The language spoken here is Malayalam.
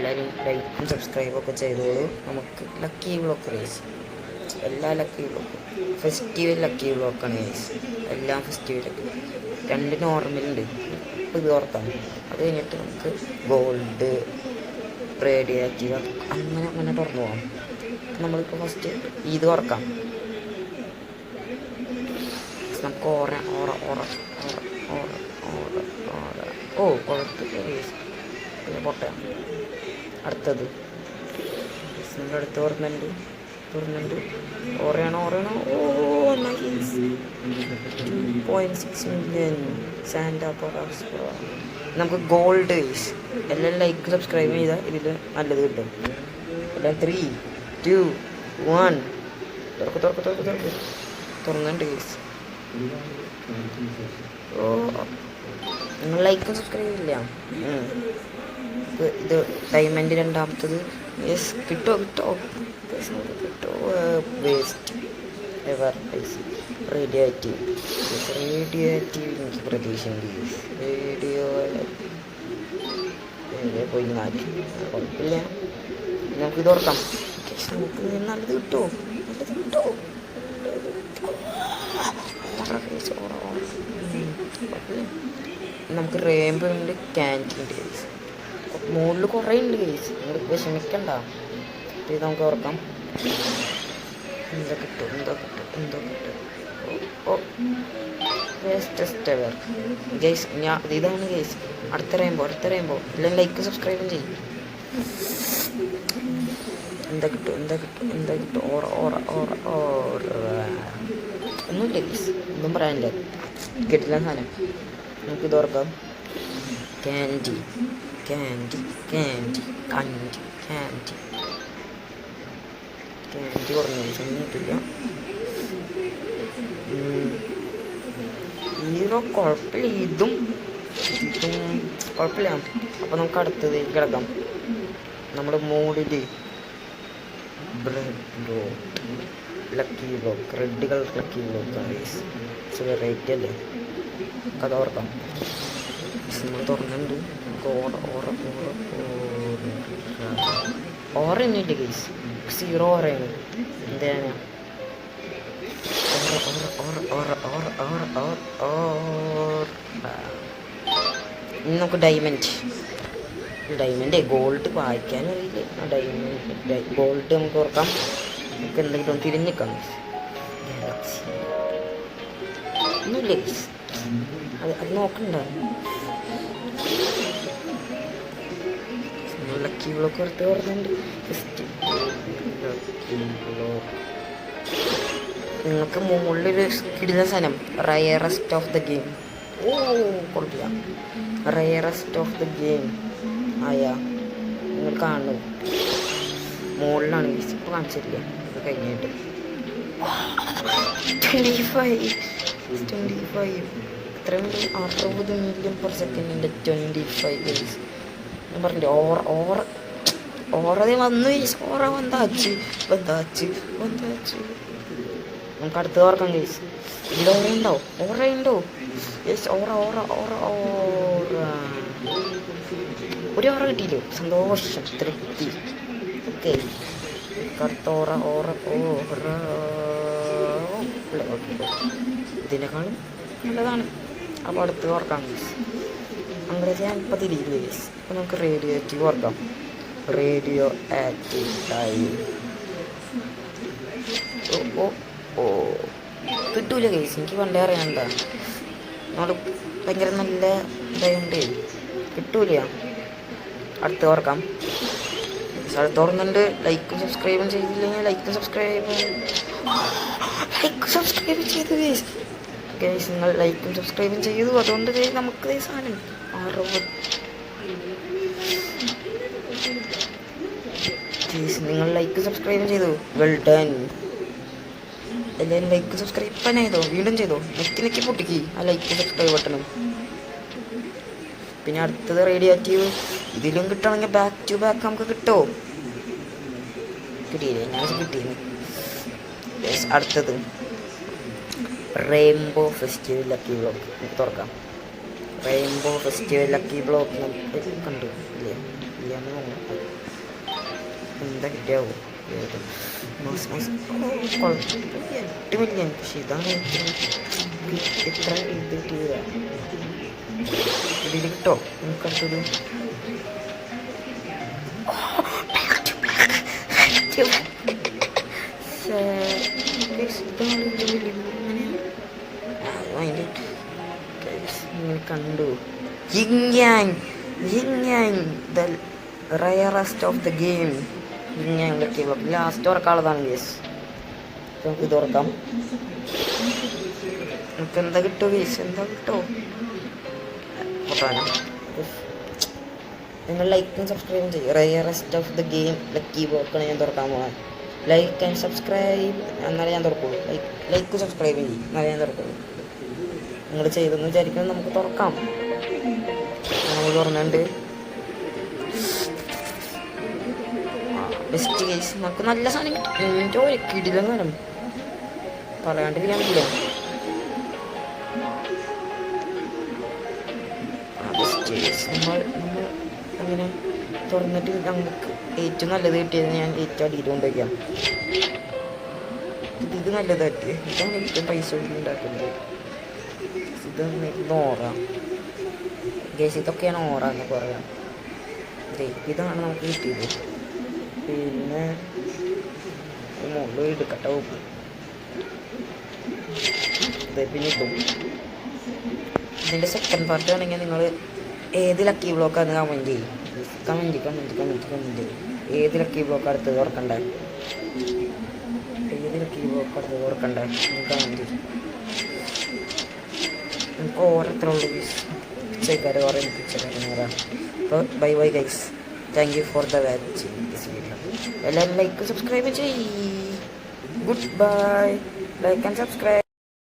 എല്ലാവരും ലൈക്കും സബ്സ്ക്രൈബൊക്കെ ചെയ്തോളൂ. നമുക്ക് ലക്കി വ്ളോഗ് റേസ്, എല്ലാ ലക്കി വ്ളോഗും ഫെസ്റ്റിവൽ ലക്കി വ്ളോഗാണ് റേസ്, എല്ലാം ഫെസ്റ്റിവലൊക്കെ. 2 നോർമലുണ്ട്, ഇപ്പോൾ ഇത് ഓർക്കാം. അത് കഴിഞ്ഞിട്ട് നമുക്ക് ഗോൾഡ്, റേഡിയാറ്റീവ് അങ്ങനെ തുറന്നു പോകാം. നമ്മളിപ്പോൾ ഫസ്റ്റ് ഇത് ഓർക്കാം. നമുക്ക് ഓറ ഓറ ഓറ ഓറ ഓറ ഓറ ഓറ ഓ കുഴപ്പമില്ല. പിന്നെ പൊട്ട അടുത്തത് നമ്മുടെ അടുത്ത് തുറന്നുണ്ട് ഓറയാണോ ഓ 2.6 മില്യൺ സാൻഡാ പൊറാസ്. നമുക്ക് ഗോൾഡ് എല്ലാം ലൈക്ക് സബ്സ്ക്രൈബ് ചെയ്താൽ ഇതിൽ നല്ലത് കിട്ടും. എല്ലാം 3, 2, 1 തുറന്നുണ്ട് ഗൈസ്. ഓ നിങ്ങൾ ലൈക്കും സബ്സ്ക്രൈബ് ചെയ്യില്ല. ഇത് ഡയമണ്ട് രണ്ടാമത്തത്. യെസ് കിട്ടോ വേസ്റ്റ് എവർ റേഡിയോആക്റ്റീവ് എനിക്ക് പ്രതീക്ഷയുണ്ട്. പോയി 4 കുഴപ്പമില്ല. നമുക്കിത് ഓർക്കാം. നമുക്ക് നല്ലത് കിട്ടുമോ നമുക്ക് റേമ്പോ ഉണ്ട്, ക്യാൻറ്റീൻ ഉണ്ട് കേസ്, മുകളിൽ കുറേ ഉണ്ട് കേസ്. നിങ്ങൾ വിഷമിക്കണ്ട. ഇത് നമുക്ക് ഓർക്കാം. എന്താ കിട്ടും ഓ വേസ്റ്റസ്റ്റ് എവർ ഗൈസ്. ഇതാണ് ഗൈസ്. അടുത്ത റേമ്പോ എല്ലാം ലൈക്ക് സബ്സ്ക്രൈബും ചെയ്യും. എന്താ കിട്ടും ഓറ ഒന്നുമില്ല ഗൈസ്, ഒന്നും പറയാനില്ല. കിട്ടില്ല സാധനം. നമുക്കിത് ഓർക്കാം. ക്യാൻഡി കുറഞ്ഞ ഒന്നും കിട്ടില്ല. ഹീറോ കുഴപ്പമില്ല, ഇതും കുഴപ്പമില്ല. അപ്പോൾ നമുക്ക് അടുത്തത് കിടക്കാം. നമ്മുടെ മോഡിൽ lucky block, red colour lucky ബ്ലോക്കാണ് വെറൈറ്റി അല്ലേ. കഥ ഓർക്കാം. നമ്മൾ തുറന്നുണ്ട്. ഓറയൊന്നുമില്ല ഗൈസ്, 0 ഓറയാണ്. എന്താണ് ഇനി നമുക്ക് ഡയമണ്ട് ഗോൾഡ് വായിക്കാനും അറിയില്ല. ഗോൾഡ് നമുക്ക് ഓർക്കാം. നമുക്ക് എന്തെങ്കിലും തിരിഞ്ഞിക്കാം. ഗാലക്സി ഒന്നുമില്ല ഗൈസ്, അത് നോക്കണ്ട. ലക്കി ബ്ലോക്ക് പുറത്ത് പറഞ്ഞുണ്ട്. നിങ്ങൾക്ക് മുകളിലൊരു കിടില സാധനം, റയറസ്റ്റ് ഓഫ് ദ ഗെയിം. ഓ കൊള്ളില്ല. റയറസ്റ്റ് ഓഫ് ദ ഗെയിം ആയാ നിങ്ങൾ കാണുന്നു. മുകളിലാണ് ഇപ്പോൾ കാണിച്ചില്ല. ഇത് കഴിഞ്ഞിട്ട് 25 എത്രയും 60 മില്യൺ പെർ സെക്കൻഡിൻ്റെ 25 ഗൈസ്. ഞാൻ പറഞ്ഞില്ലേ ഓറതെ വന്നു. ഓറ വന്നാച്ച് നമുക്ക് അടുത്ത് ഓർക്കാം ഗൈസ്. ഇതിൽ ഓറയുണ്ടോ യെസ്. ഓറ ഒരു ഓറ കിട്ടിയില്ലോ, സന്തോഷം, തൃപ്തി. ഓക്കെ അടുത്ത ഓറ ഇതിനേക്കാളും നല്ലതാണ്. അപ്പോൾ അടുത്ത് ഓർക്കാം ഗൈസ്. അങ്ങനെ ഞാൻ ഇപ്പോൾ തിരിയില്ല ഗൈസ്. അപ്പോൾ നമുക്ക് റേഡിയോ ആക്റ്റീവ് ഓർക്കാം. Radioactive time. ഓ കിട്ടൂല ഗൈസ്, എനിക്ക് പണ്ടേ അറിയണ്ട. നമ്മൾ ഭയങ്കര നല്ല ഇതായതുകൊണ്ട് കിട്ടൂല. അടുത്ത് ഓർക്കാം. അടുത്ത് ഓർന്നുണ്ട്. ലൈക്കും സബ്സ്ക്രൈബും ചെയ്തില്ലെങ്കിൽ ലൈക്കും സബ്സ്ക്രൈബ് ചെയ്തു ഗൈസ്. നിങ്ങൾ ലൈക്കും സബ്സ്ക്രൈബും ചെയ്തു, അതുകൊണ്ട് നമുക്ക് സാധനം 60 നിങ്ങൾ ലൈക്ക് സബ്സ്ക്രൈബും ചെയ്തു. Well done. എല്ലാവരും ലൈക്ക് സബ്സ്ക്രൈബ് തന്നെ ചെയ്തോ, വീണ്ടും ചെയ്തോ. നെക്കി പൊട്ടിക്ക് ആ ലൈക്ക് സബ്സ്ക്രൈബ് ബട്ടണും. പിന്നെ അടുത്തത് റേഡിയോആക്റ്റീവ്. ഇതിലും കിട്ടണമെങ്കിൽ ബാക്ക് ടു ബാക്ക് നമുക്ക് കിട്ടുമോ? കിട്ടിയില്ലേ? ഞാൻ കിട്ടിയിരുന്നു. അടുത്തത് റെയിൻബോ ഫെസ്റ്റിവൽ ലക്കി ബ്ലോക്ക്. നമുക്ക് തുറക്കാം. റെയിൻബോ ഫെസ്റ്റിവൽ ലക്കി ബ്ലോക്ക് നമുക്ക് കണ്ടു ഇല്ലേ? മില്യൺ നോക്കാം എന്താ കിട്ടിയാവോ. 8 മില്യൺ. പക്ഷെ ഇതാണ് എത്ര ഇത് കിട്ടിയത് ഇതിൽ കിട്ടോ നമുക്കടുത്തൊരു കണ്ടു. The rarest of the game. Last തുറക്കാനുള്ളതാണ് ഗേസ്. നമുക്ക് ഇത് തുറക്കാം. നമുക്ക് എന്താ കിട്ടുമോ ഗേസ്? എന്താ കിട്ടുമോ? നിങ്ങൾ ലൈക്കും സബ്സ്ക്രൈബും ചെയ്യും. Rarest of the game lucky ബോക്കാണ് ഞാൻ തുറക്കാൻ പോകാൻ. ലൈക്ക് ആൻഡ് സബ്സ്ക്രൈബ് എന്നാലേ ഞാൻ തുറക്കുള്ളൂ. ലൈക്കും സബ്സ്ക്രൈബും ചെയ്യും എന്നാലേ ഞാൻ തുറക്കുള്ളൂ. നിങ്ങൾ ചെയ്തെന്ന് വിചാരിക്കുന്നത് നമുക്ക് തുറക്കാം. നമ്മൾ തുറന്നുണ്ട്. ബെസ്റ്റ് കേസ് നമുക്ക് നല്ല സാധനം കിട്ടും. എൻ്റെ ഒരു കിടിലങ്ങാനും പറയാണ്ടിരിക്കാൻ പറ്റില്ല. ബെസ്റ്റ് കേസ് നമ്മൾ അങ്ങനെ തുറന്നിട്ട് നമുക്ക് ഏറ്റവും നല്ലത് കിട്ടിയത് ഞാൻ ഏറ്റവും അടിയിൽ കൊണ്ടുവയ്ക്കാം. ഇത് നല്ലതായിട്ട് ഇതാണ് ഏറ്റവും പൈസ ഉണ്ടാക്കുന്നത്. ഇത് ഓറ ഗേസ്. ഇതൊക്കെയാണ് ഓറ എന്ന് പറയാം. ഇതാണ് നമുക്ക് കിട്ടിയത്. പിന്നെ മുകളിൽ എടുക്കട്ടെ ഉപ്പ്. പിന്നെ ഇതും ഇതിൻ്റെ സെക്കൻഡ് പാർട്ട് ആണെങ്കിൽ നിങ്ങൾ ഏത് ലക്കി ബ്ലോക്കാന്ന് കമൻറ്റ് ചെയ്യും. കമൻറ്റ് ഏത് ലക്കി ബ്ലോക്ക് അടുത്ത് തുറക്കണ്ടേ, ഏത് ലക്കി ബ്ലോക്ക് അടുത്ത് തുറക്കണ്ടേ കമൻറ്റ് ചെയ്യും. നമുക്ക് ഓരോരുത്തരുള്ള പിച്ചക്കാർ കുറേ പിച്ചക്കാരെന്ന് പറയാം. അപ്പോൾ bye guys. Thank you for the watching this video. എല്ലാവരും ലൈക്ക് സബ്സ്ക്രൈബ് ചെയ്യ്. Good bye. Like and subscribe.